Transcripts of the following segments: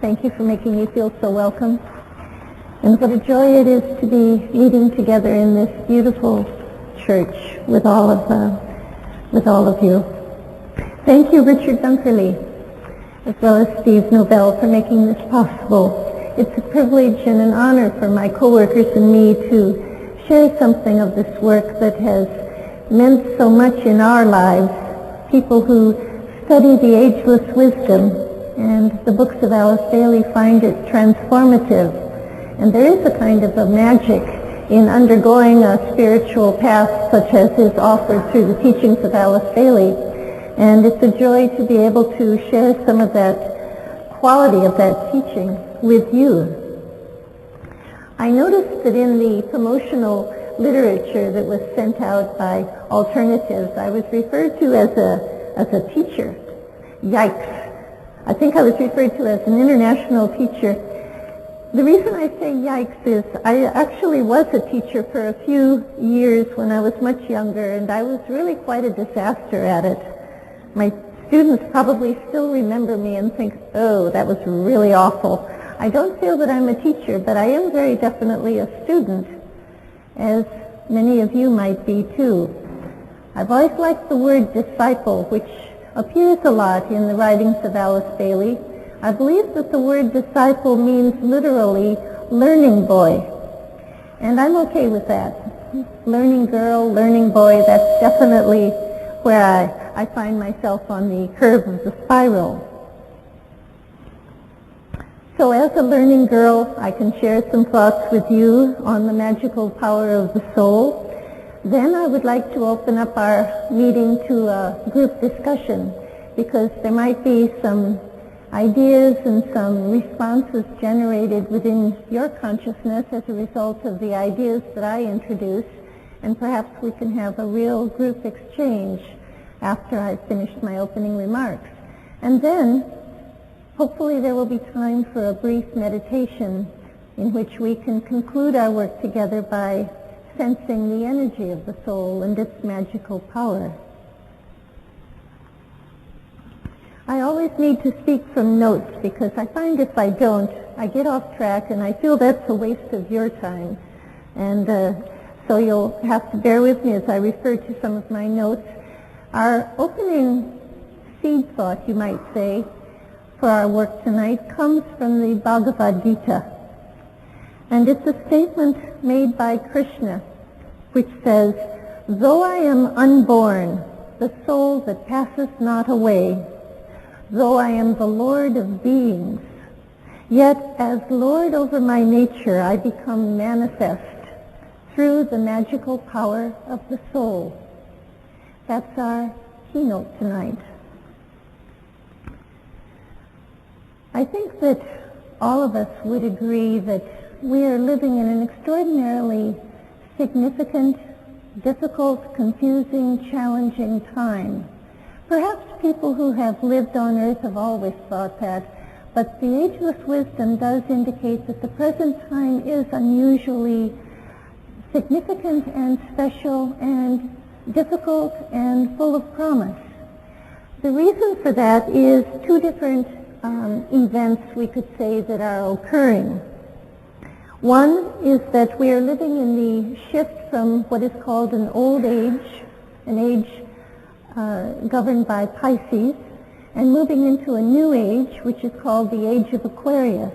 Thank you for making me feel so welcome. And what a joy it is to be meeting together in this beautiful church with all of you. Thank you, Richard Dunkerley, as well as Steve Nobel, for making this possible. It's a privilege and an honor for my coworkers and me to share something of this work that has meant so much in our lives. People who study the ageless wisdom and the books of Alice Bailey find it transformative. And there is a kind of a magic in undergoing a spiritual path such as is offered through the teachings of Alice Bailey. And it's a joy to be able to share some of that quality of that teaching with you. I noticed that in the promotional literature that was sent out by Alternatives, I was referred to as a teacher. Yikes. I think I was referred to as an international teacher. The reason I say yikes is I actually was a teacher for a few years when I was much younger, and I was really quite a disaster at it. My students probably still remember me and think, oh, that was really awful. I don't feel that I'm a teacher, but I am very definitely a student, as many of you might be too. I've always liked the word disciple, which appears a lot in the writings of Alice Bailey. I believe that the word disciple means literally learning boy, and I'm okay with that. Learning girl, learning boy, that's definitely where I find myself on the curve of the spiral. So as a learning girl, I can share some thoughts with you on the magical power of the soul. Then I would like to open up our meeting to a group discussion, because there might be some ideas and some responses generated within your consciousness as a result of the ideas that I introduce, and perhaps we can have a real group exchange after I've finished my opening remarks. And then, hopefully there will be time for a brief meditation in which we can conclude our work together by sensing the energy of the soul and its magical power. I always need to speak from notes, because I find if I don't, I get off track, and I feel that's a waste of your time. And so you'll have to bear with me as I refer to some of my notes. Our opening seed thought, you might say, for our work tonight comes from the Bhagavad Gita. And it's a statement made by Krishna, which says, "Though I am unborn, the soul that passeth not away, though I am the Lord of beings, yet as Lord over my nature I become manifest through the magical power of the soul." That's our keynote tonight. I think that all of us would agree that we are living in an extraordinarily significant, difficult, confusing, challenging time. Perhaps people who have lived on earth have always thought that, but the ageless wisdom does indicate that the present time is unusually significant and special and difficult and full of promise. The reason for that is two different events, we could say, that are occurring. One is that we are living in the shift from what is called an old age, an age governed by Pisces, and moving into a new age, which is called the age of Aquarius.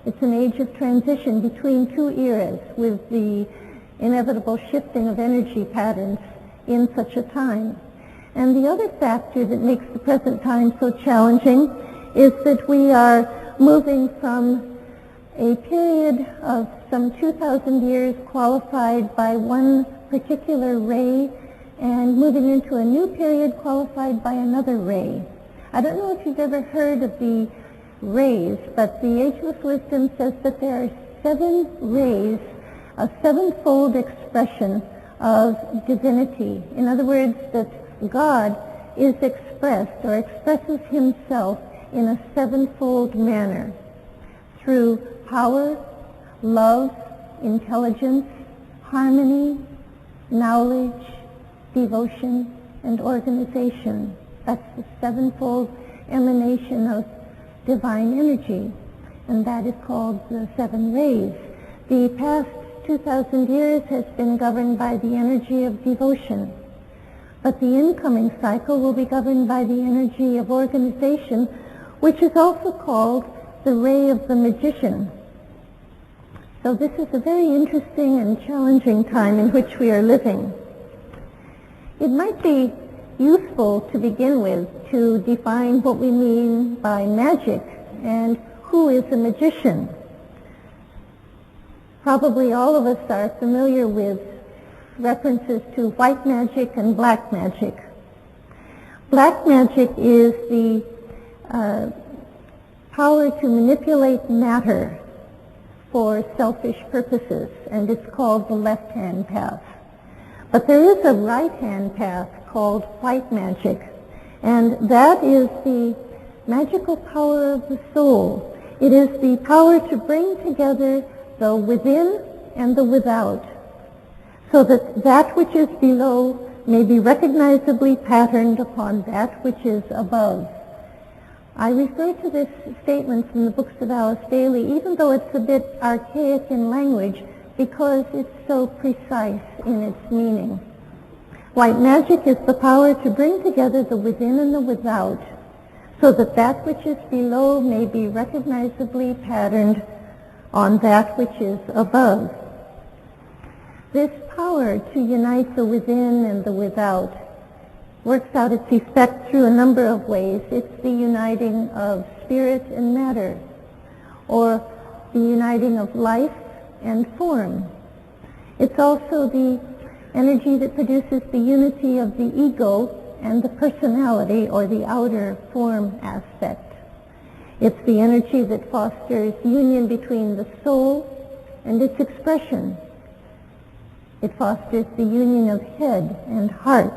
It's an age of transition between two eras, with the inevitable shifting of energy patterns in such a time. And the other factor that makes the present time so challenging is that we are moving from a period of some 2,000 years qualified by one particular ray and moving into a new period qualified by another ray. I don't know if you've ever heard of the rays, but the ageless wisdom says that there are 7 rays, a sevenfold expression of divinity. In other words, that God is expressed or expresses himself in a sevenfold manner through power, love, intelligence, harmony, knowledge, devotion, and organization. That's the sevenfold emanation of divine energy. and that is called the 7 rays. The past 2,000 years has been governed by the energy of devotion, but the incoming cycle will be governed by the energy of organization, which is also called the ray of the magician. So this is a very interesting and challenging time in which we are living. It might be useful to begin with to define what we mean by magic and who is a magician. Probably all of us are familiar with references to white magic and black magic. Black magic is the power to manipulate matter for selfish purposes, and it's called the left-hand path. But there is a right-hand path called white magic, and that is the magical power of the soul. It is the power to bring together the within and the without, so that that which is below may be recognizably patterned upon that which is above. I refer to this statement from the books of Alice Daly, even though it's a bit archaic in language, because it's so precise in its meaning. White magic is the power to bring together the within and the without, so that that which is below may be recognizably patterned on that which is above. This power to unite the within and the without works out its effect through a number of ways. It's the uniting of spirit and matter, or the uniting of life and form. It's also the energy that produces the unity of the ego and the personality, or the outer form aspect. It's the energy that fosters union between the soul and its expression. It fosters the union of head and heart.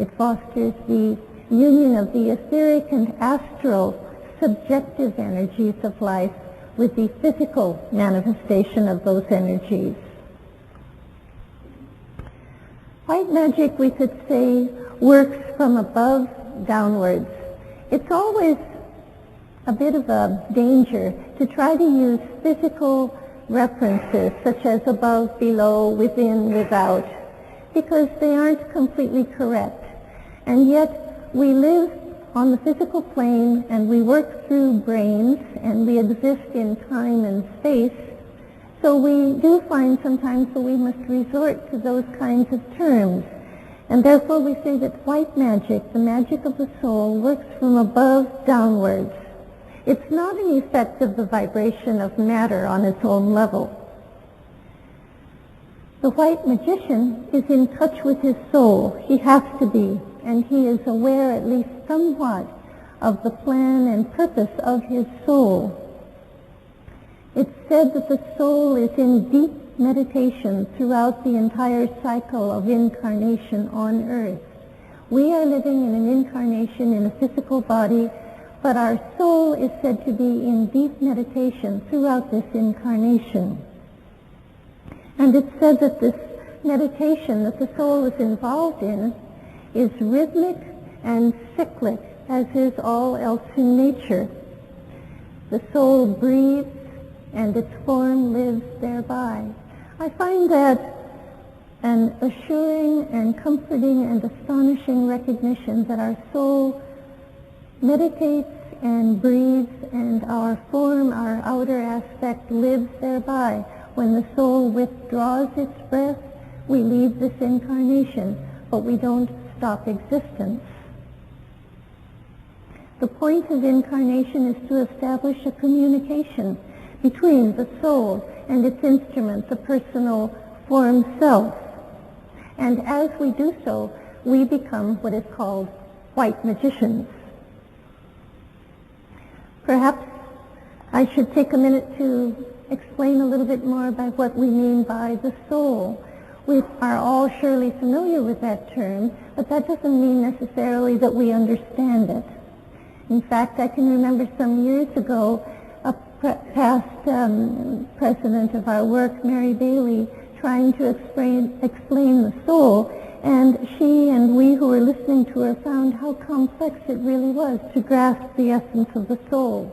It fosters the union of the etheric and astral subjective energies of life with the physical manifestation of those energies. White magic, we could say, works from above downwards. It's always a bit of a danger to try to use physical references such as above, below, within, without, because they aren't completely correct. And yet we live on the physical plane, and we work through brains, and we exist in time and space. So we do find sometimes that we must resort to those kinds of terms. And therefore we say that white magic, the magic of the soul, works from above downwards. It's not an effect of the vibration of matter on its own level. The white magician is in touch with his soul. He has to be. And he is aware, at least somewhat, of the plan and purpose of his soul. It's said that the soul is in deep meditation throughout the entire cycle of incarnation on earth. We are living in an incarnation in a physical body, but our soul is said to be in deep meditation throughout this incarnation. And it's said that this meditation that the soul is involved in is rhythmic and cyclic, as is all else in nature. The soul breathes, and its form lives thereby. I find that an assuring and comforting and astonishing recognition that our soul meditates and breathes, and our form, our outer aspect, lives thereby. When the soul withdraws its breath, we leave this incarnation, but we don't stop existence. The point of incarnation is to establish a communication between the soul and its instrument, the personal form self. And as we do so, we become what is called white magicians. Perhaps I should take a minute to explain a little bit more about what we mean by the soul. We are all surely familiar with that term, but that doesn't mean necessarily that we understand it. In fact, I can remember some years ago a past president of our work, Mary Bailey, trying to explain the soul, and she and we who were listening to her found how complex it really was to grasp the essence of the soul.